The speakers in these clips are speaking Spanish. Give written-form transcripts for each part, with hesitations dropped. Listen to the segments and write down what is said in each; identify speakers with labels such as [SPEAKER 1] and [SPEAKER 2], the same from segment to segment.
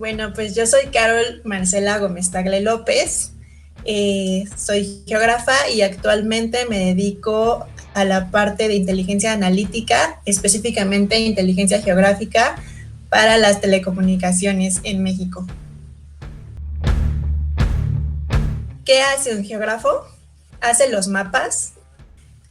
[SPEAKER 1] Bueno, pues yo soy Carol Marcela Gómez Tagle López, soy geógrafa y actualmente me dedico a la parte de inteligencia analítica, específicamente inteligencia geográfica para las telecomunicaciones en México. ¿Qué hace un geógrafo? Hace los mapas.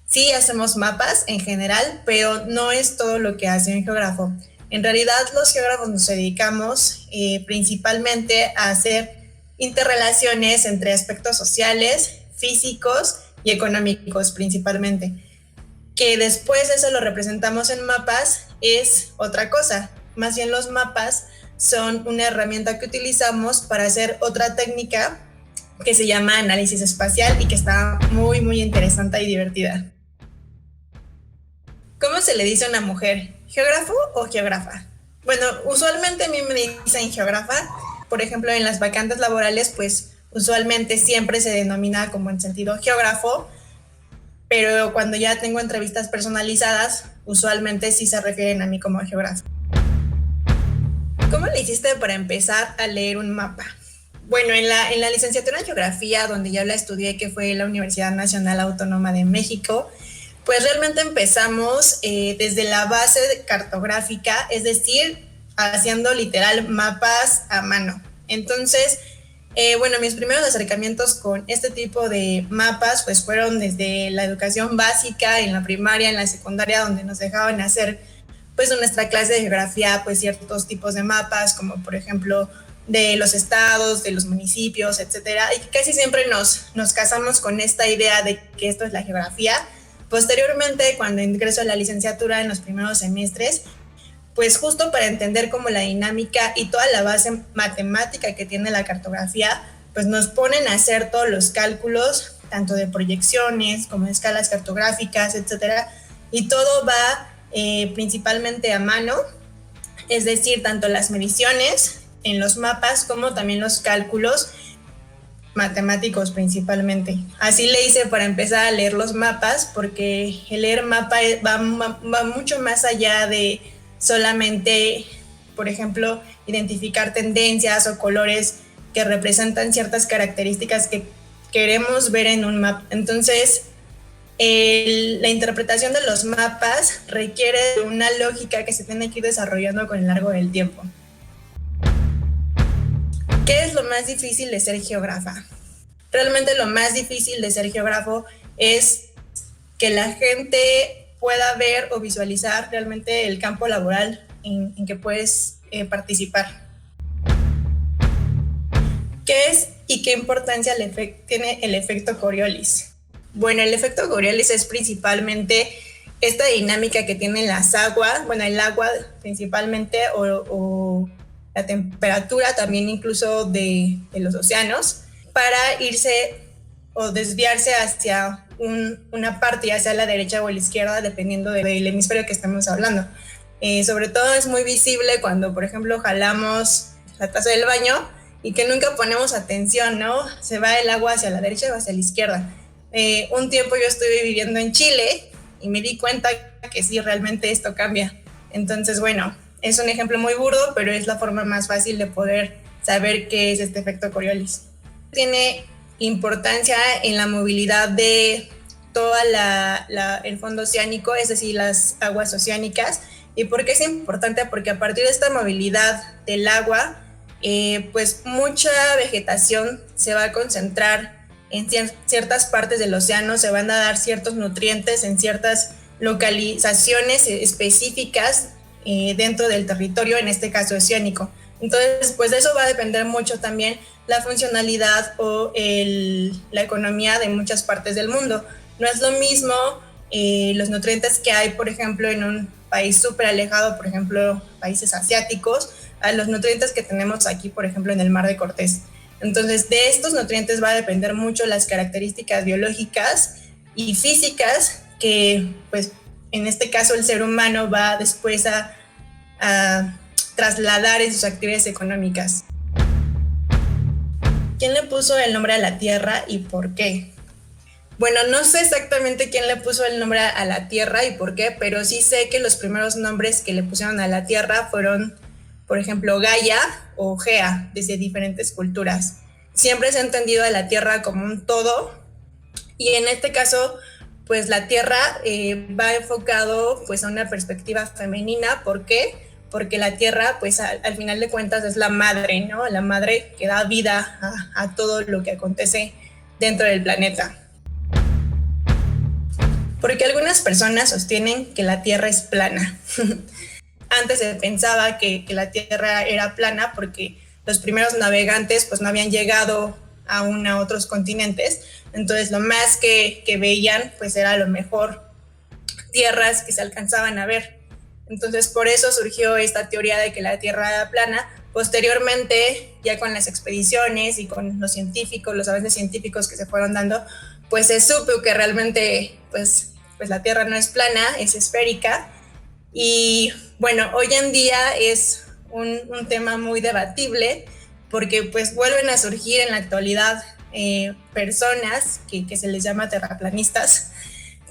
[SPEAKER 1] Sí, hacemos mapas en general, pero no es todo lo que hace un geógrafo. En realidad, los geógrafos nos dedicamos principalmente a hacer interrelaciones entre aspectos sociales, físicos y económicos principalmente. Que después eso lo representamos en mapas es otra cosa. Más bien los mapas son una herramienta que utilizamos para hacer otra técnica que se llama análisis espacial y que está muy, muy interesante y divertida. ¿Cómo se le dice a una mujer? ¿Geógrafo o geógrafa? Bueno, usualmente a mí me dicen geógrafa. Por ejemplo, en las vacantes laborales, pues usualmente siempre se denomina como en sentido geógrafo, pero cuando ya tengo entrevistas personalizadas, usualmente sí se refieren a mí como geógrafo. ¿Cómo le hiciste para empezar a leer un mapa? Bueno, en la licenciatura en geografía, donde yo la estudié, que fue la Universidad Nacional Autónoma de México, pues realmente empezamos desde la base cartográfica, es decir, haciendo literal mapas a mano. Entonces, bueno, mis primeros acercamientos con este tipo de mapas pues fueron desde la educación básica, en la primaria, en la secundaria, donde nos dejaban hacer pues en nuestra clase de geografía pues ciertos tipos de mapas, como por ejemplo de los estados, de los municipios, etcétera, y casi siempre nos casamos con esta idea de que esto es la geografía. Posteriormente, cuando ingreso a la licenciatura en los primeros semestres, pues justo para entender como la dinámica y toda la base matemática que tiene la cartografía, pues nos ponen a hacer todos los cálculos, tanto de proyecciones como de escalas cartográficas, etcétera, y todo va principalmente a mano, es decir, tanto las mediciones en los mapas como también los cálculos matemáticos principalmente. Así le hice para empezar a leer los mapas, porque el leer mapa va mucho más allá de solamente, por ejemplo, identificar tendencias o colores que representan ciertas características que queremos ver en un mapa. Entonces, la interpretación de los mapas requiere una lógica que se tiene que ir desarrollando con el largo del tiempo. ¿Qué es lo más difícil de ser geógrafa? Realmente lo más difícil de ser geógrafo es que la gente pueda ver o visualizar realmente el campo laboral en que puedes participar. ¿Qué es y qué importancia tiene el efecto Coriolis? Bueno, el efecto Coriolis es principalmente esta dinámica que tienen las aguas, bueno, el agua principalmente, o la temperatura también incluso de los océanos, para irse o desviarse hacia una parte, ya sea la derecha o la izquierda, dependiendo del hemisferio que estamos hablando. Sobre todo es muy visible cuando, por ejemplo, jalamos la taza del baño y que nunca ponemos atención, ¿no? Se va el agua hacia la derecha o hacia la izquierda. Un tiempo yo estuve viviendo en Chile y me di cuenta que sí, realmente esto cambia. Entonces, bueno, es un ejemplo muy burdo, pero es la forma más fácil de poder saber qué es este efecto Coriolis. Tiene importancia en la movilidad de todo el fondo oceánico, es decir, las aguas oceánicas. ¿Y por qué es importante? Porque a partir de esta movilidad del agua, pues mucha vegetación se va a concentrar en ciertas partes del océano, se van a dar ciertos nutrientes en ciertas localizaciones específicas dentro del territorio, en este caso oceánico. Entonces, pues de eso va a depender mucho también la funcionalidad o la economía de muchas partes del mundo. No es lo mismo los nutrientes que hay, por ejemplo, en un país súper alejado, por ejemplo, países asiáticos, a los nutrientes que tenemos aquí, por ejemplo, en el Mar de Cortés. Entonces, de estos nutrientes va a depender mucho las características biológicas y físicas que, pues, en este caso, el ser humano va después a trasladar en sus actividades económicas. ¿Quién le puso el nombre a la Tierra y por qué? Bueno, no sé exactamente quién le puso el nombre a la Tierra y por qué, pero sí sé que los primeros nombres que le pusieron a la Tierra fueron por ejemplo, Gaia o Gea, desde diferentes culturas. Siempre se ha entendido a la Tierra como un todo, y en este caso, pues la Tierra va enfocado pues a una perspectiva femenina. ¿Por qué? Porque la Tierra, pues al final de cuentas es la madre, ¿no? La madre que da vida a todo lo que acontece dentro del planeta. Porque algunas personas sostienen que la Tierra es plana. Antes se pensaba que la Tierra era plana porque los primeros navegantes pues no habían llegado aún a otros continentes, entonces lo más que veían pues era a lo mejor tierras que se alcanzaban a ver. Entonces por eso surgió esta teoría de que la Tierra era plana. Posteriormente, ya con las expediciones y con los científicos, los avances científicos que se fueron dando, pues se supo que realmente pues la Tierra no es plana, es esférica. Y bueno, hoy en día es un tema muy debatible porque pues vuelven a surgir en la actualidad personas que se les llama terraplanistas,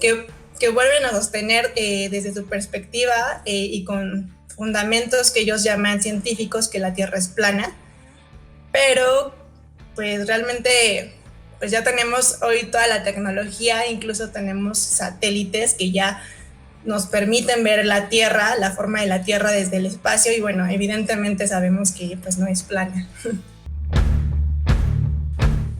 [SPEAKER 1] que vuelven a sostener desde su perspectiva y con fundamentos que ellos llaman científicos que la Tierra es plana, pero pues realmente pues ya tenemos hoy toda la tecnología, incluso tenemos satélites que ya nos permiten ver la Tierra, la forma de la Tierra desde el espacio, y bueno, evidentemente sabemos que pues no es plana.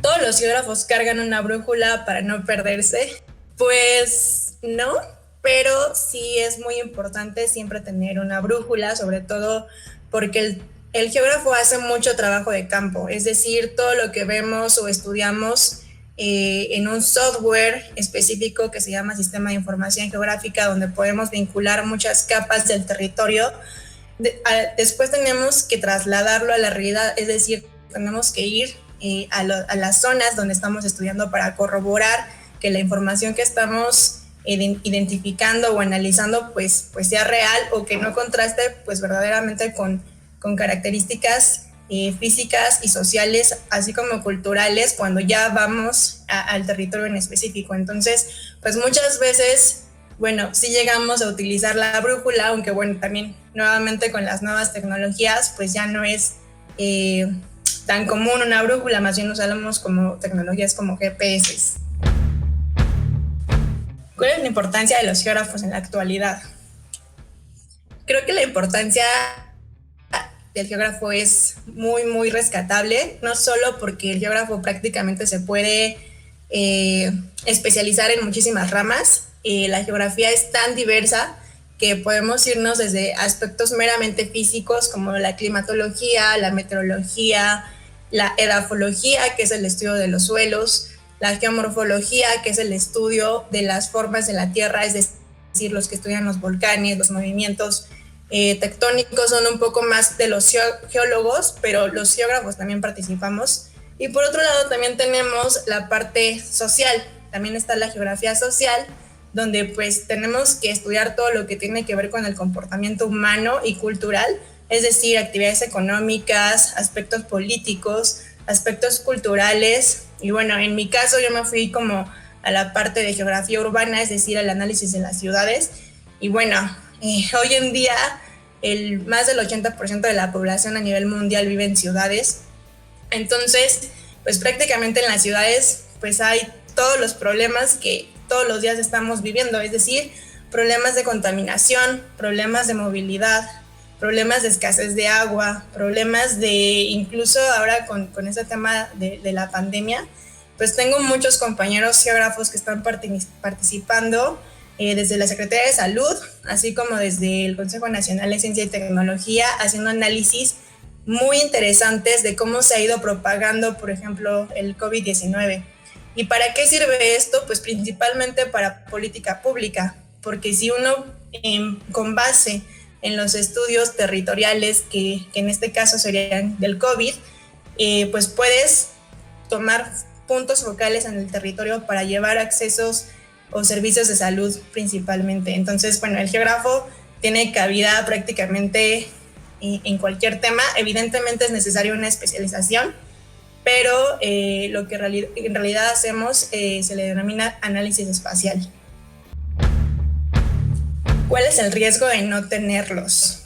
[SPEAKER 1] ¿Todos los geógrafos cargan una brújula para no perderse? Pues no, pero sí es muy importante siempre tener una brújula, sobre todo porque el geógrafo hace mucho trabajo de campo, es decir, todo lo que vemos o estudiamos en un software específico que se llama Sistema de Información Geográfica, donde podemos vincular muchas capas del territorio. Después tenemos que trasladarlo a la realidad, es decir, tenemos que ir a las zonas donde estamos estudiando para corroborar que la información que estamos identificando o analizando pues sea real, o que no contraste pues verdaderamente con características físicas y sociales, así como culturales, cuando ya vamos al territorio en específico. Entonces, pues muchas veces, bueno, sí llegamos a utilizar la brújula, aunque bueno, también nuevamente con las nuevas tecnologías, pues ya no es tan común una brújula, más bien usamos como tecnologías como GPS. ¿Cuál es la importancia de los geógrafos en la actualidad? Creo que la importancia del geógrafo es muy, muy rescatable, no solo porque el geógrafo prácticamente se puede especializar en muchísimas ramas. La geografía es tan diversa que podemos irnos desde aspectos meramente físicos como la climatología, la meteorología, la edafología, que es el estudio de los suelos, la geomorfología, que es el estudio de las formas de la Tierra, es decir, los que estudian los volcanes, los movimientos tectónicos son un poco más de los geólogos, pero los geógrafos también participamos. Y por otro lado también tenemos la parte social, también está la geografía social, donde pues tenemos que estudiar todo lo que tiene que ver con el comportamiento humano y cultural, es decir, actividades económicas, aspectos políticos, aspectos culturales. Y bueno, en mi caso yo me fui como a la parte de geografía urbana, es decir, al análisis de las ciudades. Y bueno, hoy en día más del 80% de la población a nivel mundial vive en ciudades. Entonces, pues prácticamente en las ciudades pues hay todos los problemas que todos los días estamos viviendo, es decir, problemas de contaminación, problemas de movilidad, problemas de escasez de agua, problemas de, incluso ahora con este tema de la pandemia, pues tengo muchos compañeros geógrafos que están participando desde la Secretaría de Salud, así como desde el Consejo Nacional de Ciencia y Tecnología, haciendo análisis muy interesantes de cómo se ha ido propagando, por ejemplo, el COVID-19. ¿Y para qué sirve esto? Pues principalmente para política pública, porque si uno con base en los estudios territoriales, que en este caso serían del COVID, pues puedes tomar puntos focales en el territorio para llevar accesos o servicios de salud principalmente. Entonces, bueno, el geógrafo tiene cabida prácticamente en cualquier tema. Evidentemente es necesaria una especialización, pero lo que en realidad hacemos se le denomina análisis espacial. ¿Cuál es el riesgo de no tenerlos?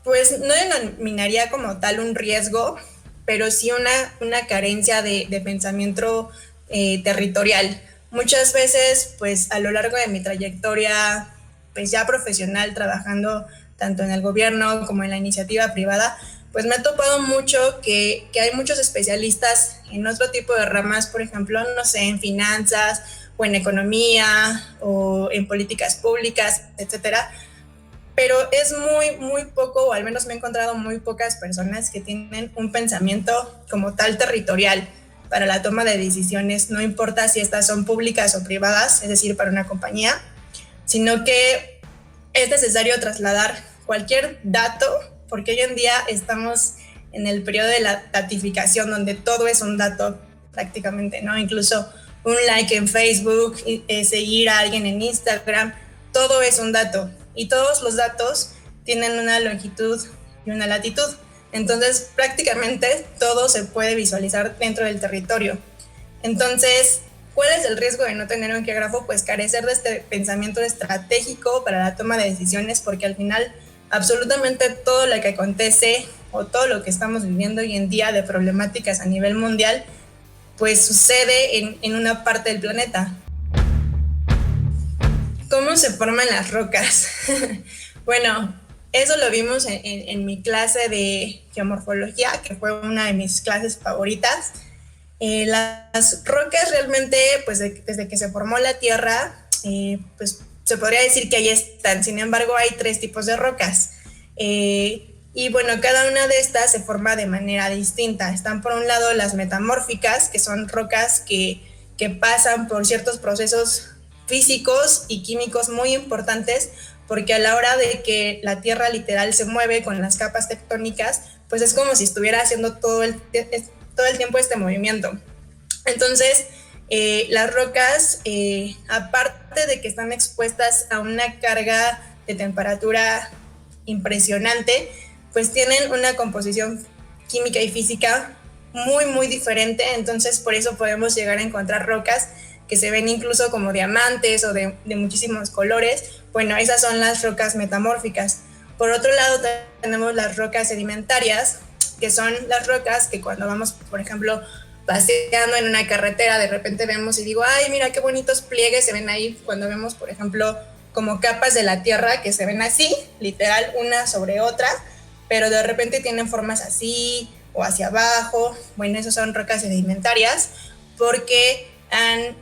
[SPEAKER 1] Pues no denominaría como tal un riesgo, pero sí una carencia de pensamiento territorial. Muchas veces, pues a lo largo de mi trayectoria, pues ya profesional, trabajando tanto en el gobierno como en la iniciativa privada, pues me he topado mucho que hay muchos especialistas en otro tipo de ramas, por ejemplo, no sé, en finanzas o en economía o en políticas públicas, etcétera, pero es muy poco, o al menos me he encontrado muy pocas personas que tienen un pensamiento como tal territorial para la toma de decisiones, no importa si estas son públicas o privadas, es decir, para una compañía, sino que es necesario trasladar cualquier dato, porque hoy en día estamos en el periodo de la datificación, donde todo es un dato prácticamente, ¿no? Incluso un like en Facebook, seguir a alguien en Instagram, todo es un dato. Y todos los datos tienen una longitud y una latitud. Entonces, prácticamente todo se puede visualizar dentro del territorio. Entonces, ¿cuál es el riesgo de no tener un geógrafo? Pues carecer de este pensamiento estratégico para la toma de decisiones, porque al final absolutamente todo lo que acontece o todo lo que estamos viviendo hoy en día de problemáticas a nivel mundial, pues sucede en una parte del planeta. ¿Cómo se forman las rocas? Bueno, eso lo vimos en mi clase de geomorfología, que fue una de mis clases favoritas. Las rocas realmente, pues desde que se formó la Tierra, pues se podría decir que ahí están. Sin embargo, hay tres tipos de rocas. Y bueno, cada una de estas se forma de manera distinta. Están por un lado las metamórficas, que son rocas que pasan por ciertos procesos físicos y químicos muy importantes, porque a la hora de que la Tierra literal se mueve con las capas tectónicas, pues es como si estuviera haciendo todo el tiempo este movimiento. Entonces, las rocas, aparte de que están expuestas a una carga de temperatura impresionante, pues tienen una composición química y física muy diferente. Entonces, por eso podemos llegar a encontrar rocas que se ven incluso como diamantes o de muchísimos colores. Bueno, esas son las rocas metamórficas. Por otro lado, tenemos las rocas sedimentarias, que son las rocas que cuando vamos, por ejemplo, paseando en una carretera, de repente vemos y digo, ay, mira qué bonitos pliegues se ven ahí cuando vemos, por ejemplo, como capas de la tierra que se ven así, literal, una sobre otra, pero de repente tienen formas así o hacia abajo. Bueno, esas son rocas sedimentarias porque han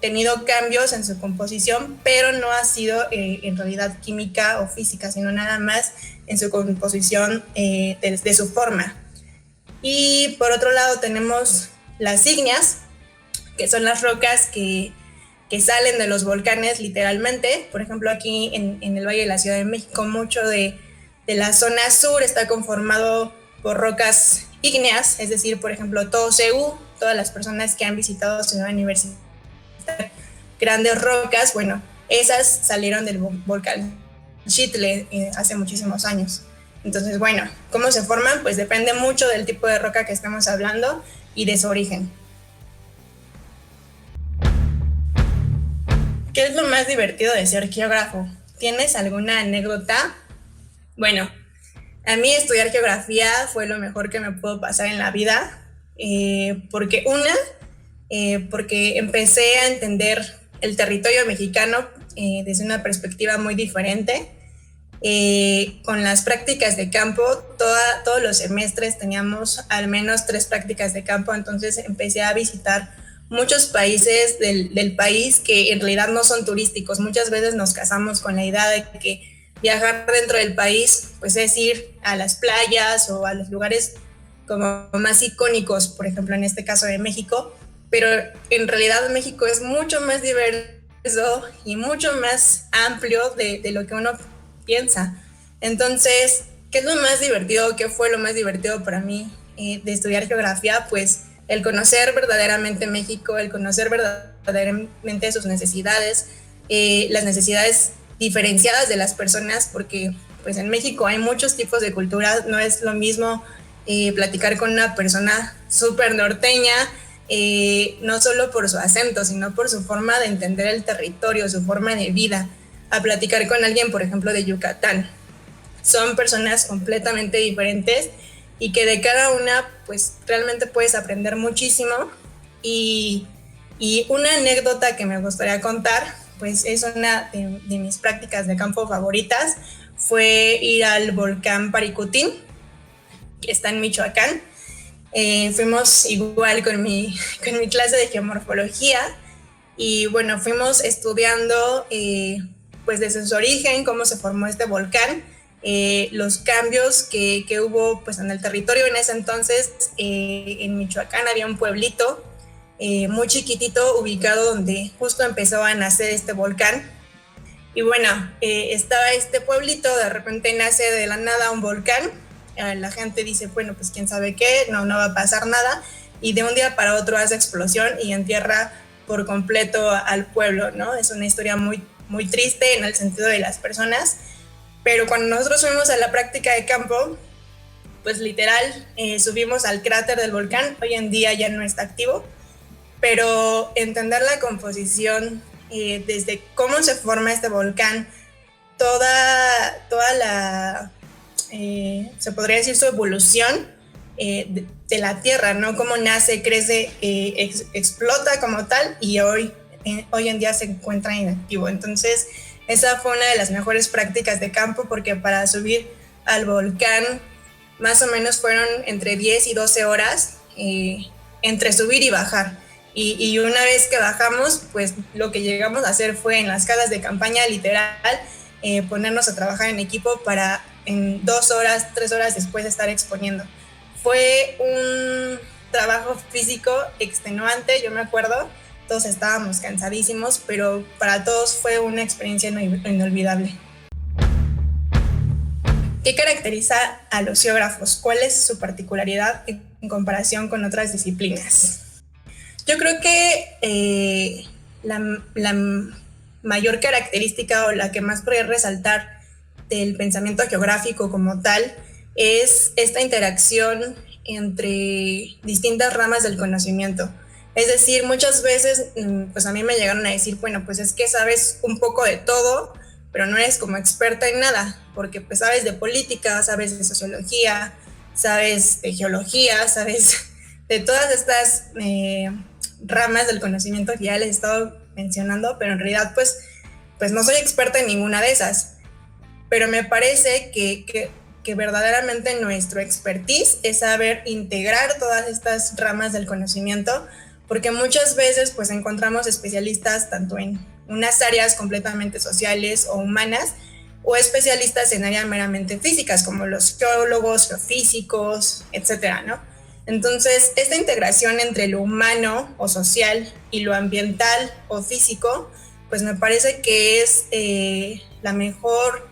[SPEAKER 1] tenido cambios en su composición, pero no ha sido en realidad química o física, sino nada más en su composición de su forma. Y por otro lado tenemos las ígneas, que son las rocas que salen de los volcanes literalmente. Por ejemplo, aquí en el Valle de la Ciudad de México, mucho de la zona sur está conformado por rocas ígneas, es decir, por ejemplo, todo CEU, todas las personas que han visitado Ciudad Universitaria, grandes rocas, bueno, esas salieron del volcán Chitle hace muchísimos años. Entonces, bueno, ¿cómo se forman? Pues depende mucho del tipo de roca que estamos hablando y de su origen. ¿Qué es lo más divertido de ser geógrafo? ¿Tienes alguna anécdota? Bueno, a mí estudiar geografía fue lo mejor que me pudo pasar en la vida, porque porque empecé a entender el territorio mexicano desde una perspectiva muy diferente. Con las prácticas de campo, todos los semestres teníamos al menos 3 prácticas de campo, entonces empecé a visitar muchos países del país que en realidad no son turísticos. Muchas veces nos casamos con la idea de que viajar dentro del país pues es ir a las playas o a los lugares como más icónicos, por ejemplo en este caso de México, pero en realidad México es mucho más diverso y mucho más amplio de lo que uno piensa. Entonces, ¿qué es lo más divertido? ¿Qué fue lo más divertido para mí de estudiar geografía? Pues el conocer verdaderamente México, el conocer verdaderamente sus necesidades, las necesidades diferenciadas de las personas, porque pues en México hay muchos tipos de cultura. No es lo mismo platicar con una persona súper norteña, no solo por su acento, sino por su forma de entender el territorio, su forma de vida, a platicar con alguien, por ejemplo, de Yucatán. son personas completamente diferentes y que de cada una pues realmente puedes aprender muchísimo. Y, y una anécdota que me gustaría contar, pues es una de mis prácticas de campo favoritas, fue ir al volcán Paricutín, que está en Michoacán. Fuimos igual con mi clase de geomorfología y bueno, fuimos estudiando pues desde su origen, cómo se formó este volcán, los cambios que hubo pues en el territorio en ese entonces. En Michoacán había un pueblito muy chiquitito ubicado donde justo empezó a nacer este volcán. Y bueno, estaba este pueblito, de repente nace de la nada un volcán. La gente dice, bueno, pues quién sabe qué, no va a pasar nada. Y de un día para otro hace explosión y entierra por completo al pueblo, ¿no? Es una historia muy, muy triste en el sentido de las personas. Pero cuando nosotros fuimos a la práctica de campo, pues literal, subimos al cráter del volcán. Hoy en día ya no está activo, pero entender la composición, desde cómo se forma este volcán, toda la, se podría decir su evolución de la Tierra, ¿no? Cómo nace, crece, explota como tal y hoy en día se encuentra inactivo. Entonces, esa fue una de las mejores prácticas de campo porque para subir al volcán más o menos fueron entre 10 y 12 horas entre subir y bajar. Y una vez que bajamos, pues lo que llegamos a hacer fue en las casas de campaña, literal, ponernos a trabajar en equipo para en 2 horas, 3 horas después estar exponiendo. Fue un trabajo físico extenuante, yo me acuerdo, todos estábamos cansadísimos, pero para todos fue una experiencia inolvidable. ¿Qué caracteriza a los geógrafos? ¿Cuál es su particularidad en comparación con otras disciplinas? Yo creo que la mayor característica o la que más podría resaltar del pensamiento geográfico como tal es esta interacción entre distintas ramas del conocimiento. Es decir, muchas veces pues a mí me llegaron a decir, bueno, pues es que sabes un poco de todo, pero no eres como experta en nada, porque pues sabes de política, sabes de sociología, sabes de geología, sabes de todas estas ramas del conocimiento que ya les he estado mencionando, pero en realidad pues no soy experta en ninguna de esas. Pero me parece que verdaderamente nuestro expertise es saber integrar todas estas ramas del conocimiento, porque muchas veces pues encontramos especialistas tanto en unas áreas completamente sociales o humanas, o especialistas en áreas meramente físicas, como los geólogos, geofísicos, etcétera, ¿no? Entonces, esta integración entre lo humano o social y lo ambiental o físico, pues me parece que es la mejor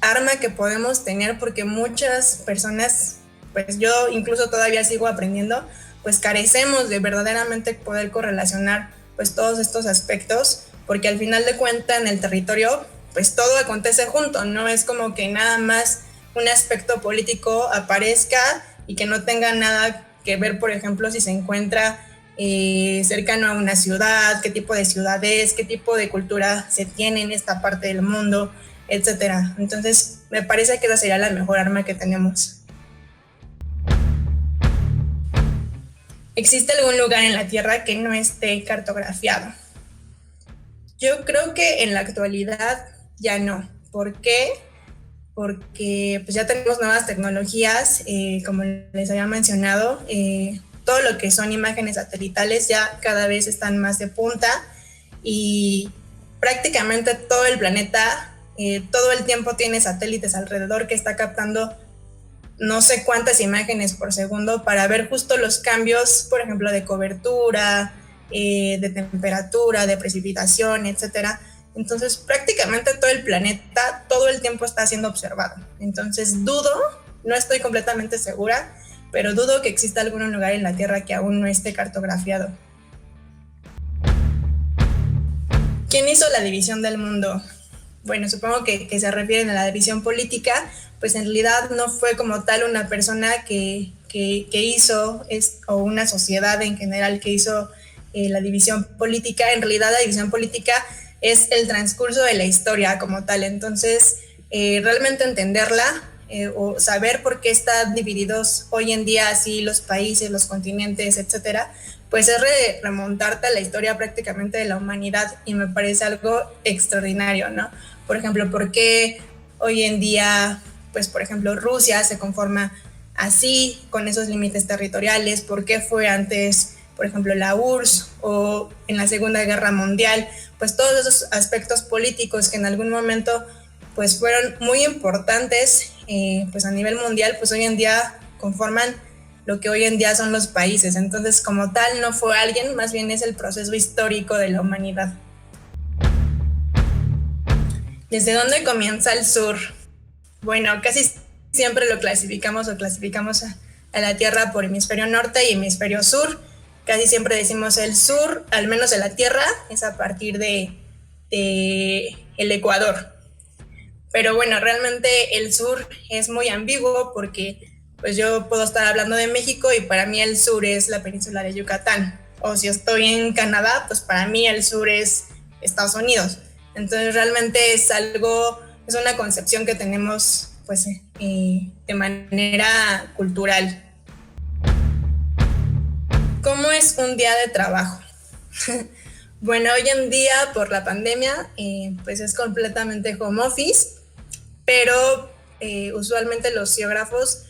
[SPEAKER 1] arma que podemos tener, porque muchas personas, pues yo incluso todavía sigo aprendiendo, pues carecemos de verdaderamente poder correlacionar pues todos estos aspectos, porque al final de cuentas en el territorio pues todo acontece junto, no es como que nada más un aspecto político aparezca y que no tenga nada que ver, por ejemplo, si se encuentra cercano a una ciudad, qué tipo de ciudad es, qué tipo de cultura se tiene en esta parte del mundo, etcétera. Entonces, me parece que esa sería la mejor arma que tenemos. ¿Existe algún lugar en la Tierra que no esté cartografiado? Yo creo que en la actualidad ya no. ¿Por qué? Porque pues ya tenemos nuevas tecnologías, como les había mencionado, todo lo que son imágenes satelitales ya cada vez están más de punta y prácticamente todo el planeta, todo el tiempo tiene satélites alrededor que está captando no sé cuántas imágenes por segundo para ver justo los cambios, por ejemplo, de cobertura, de temperatura, de precipitación, etcétera. Entonces, prácticamente todo el planeta todo el tiempo está siendo observado. Entonces, dudo, no estoy completamente segura, pero dudo que exista algún lugar en la Tierra que aún no esté cartografiado. ¿Quién hizo la división del mundo? Bueno, supongo que se refieren a la división política, pues en realidad no fue como tal una persona que hizo, o una sociedad en general que hizo la división política. En realidad la división política es el transcurso de la historia como tal. Entonces, realmente entenderla o saber por qué están divididos hoy en día así los países, los continentes, etcétera, pues es remontarte a la historia prácticamente de la humanidad y me parece algo extraordinario, ¿no? Por ejemplo, ¿por qué hoy en día, pues por ejemplo, Rusia se conforma así, con esos límites territoriales? ¿Por qué fue antes, por ejemplo, la URSS o en la Segunda Guerra Mundial? Pues todos esos aspectos políticos que en algún momento pues fueron muy importantes pues a nivel mundial, pues hoy en día conforman lo que hoy en día son los países. Entonces, como tal, no fue alguien, más bien es el proceso histórico de la humanidad. ¿Desde dónde comienza el sur? Bueno, casi siempre lo clasificamos a la Tierra por hemisferio norte y hemisferio sur. Casi siempre decimos el sur, al menos de la Tierra, es a partir de el Ecuador. Pero bueno, realmente el sur es muy ambiguo porque pues yo puedo estar hablando de México y para mí el sur es la península de Yucatán. O si estoy en Canadá, pues para mí el sur es Estados Unidos. Entonces realmente es una concepción que tenemos pues de manera cultural. ¿Cómo es un día de trabajo? Bueno, hoy en día por la pandemia pues es completamente home office, pero usualmente los geógrafos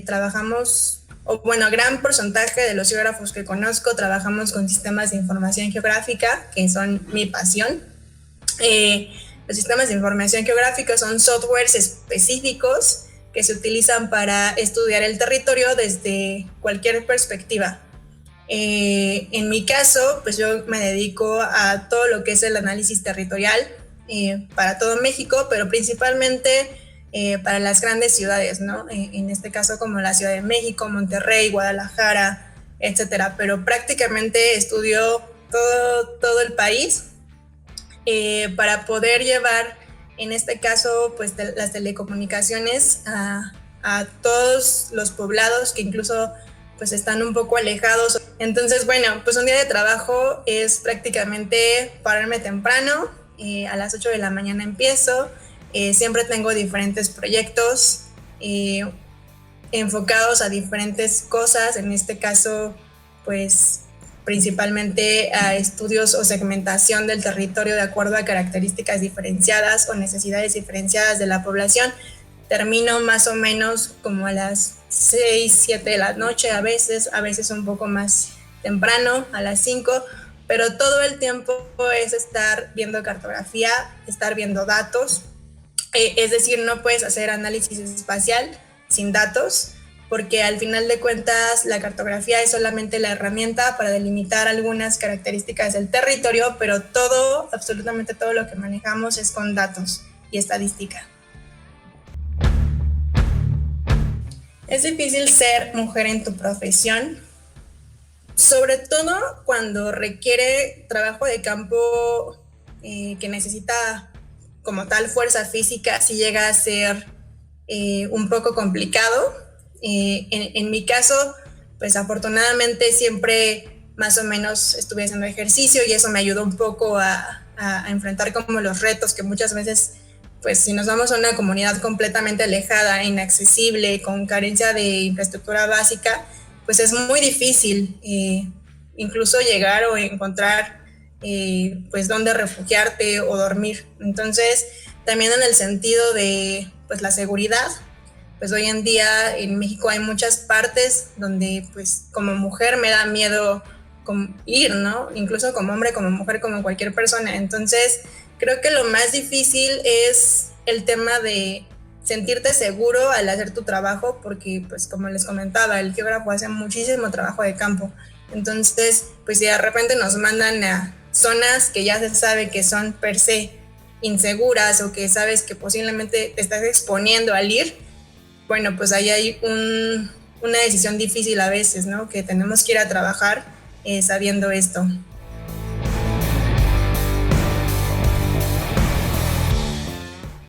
[SPEAKER 1] trabajamos, o bueno, gran porcentaje de los geógrafos que conozco trabajamos con sistemas de información geográfica, que son mi pasión. Los sistemas de información geográfica son softwares específicos que se utilizan para estudiar el territorio desde cualquier perspectiva. En mi caso, pues yo me dedico a todo lo que es el análisis territorial para todo México, pero principalmente para las grandes ciudades, ¿no? En este caso como la Ciudad de México, Monterrey, Guadalajara, etcétera. Pero prácticamente estudio todo el país para poder llevar, en este caso, pues las telecomunicaciones a todos los poblados que incluso pues están un poco alejados. Entonces, bueno, pues un día de trabajo es prácticamente pararme temprano, a las 8 de la mañana empiezo, siempre tengo diferentes proyectos enfocados a diferentes cosas, en este caso, pues principalmente a estudios o segmentación del territorio de acuerdo a características diferenciadas o necesidades diferenciadas de la población. Termino más o menos como a las 6, 7 de la noche, a veces un poco más temprano, a las 5, pero todo el tiempo es estar viendo cartografía, estar viendo datos, es decir, no puedes hacer análisis espacial sin datos, porque al final de cuentas la cartografía es solamente la herramienta para delimitar algunas características del territorio, pero todo, absolutamente todo lo que manejamos es con datos y estadística. Es difícil ser mujer en tu profesión, sobre todo cuando requiere trabajo de campo que necesita como tal fuerza física, si llega a ser un poco complicado. En mi caso, pues afortunadamente siempre más o menos estuve haciendo ejercicio y eso me ayudó un poco a enfrentar como los retos que muchas veces, pues si nos vamos a una comunidad completamente alejada, inaccesible, con carencia de infraestructura básica, pues es muy difícil incluso llegar o encontrar pues dónde refugiarte o dormir. Entonces, también en el sentido de pues la seguridad, pues hoy en día en México hay muchas partes donde pues como mujer me da miedo ir, ¿no? Incluso como hombre, como mujer, como cualquier persona. Entonces, creo que lo más difícil es el tema de sentirte seguro al hacer tu trabajo, porque pues como les comentaba, el geógrafo hace muchísimo trabajo de campo. Entonces, pues si de repente nos mandan a zonas que ya se sabe que son per se inseguras o que sabes que posiblemente te estás exponiendo al ir, bueno, pues ahí hay una decisión difícil a veces, ¿no? Que tenemos que ir a trabajar sabiendo esto.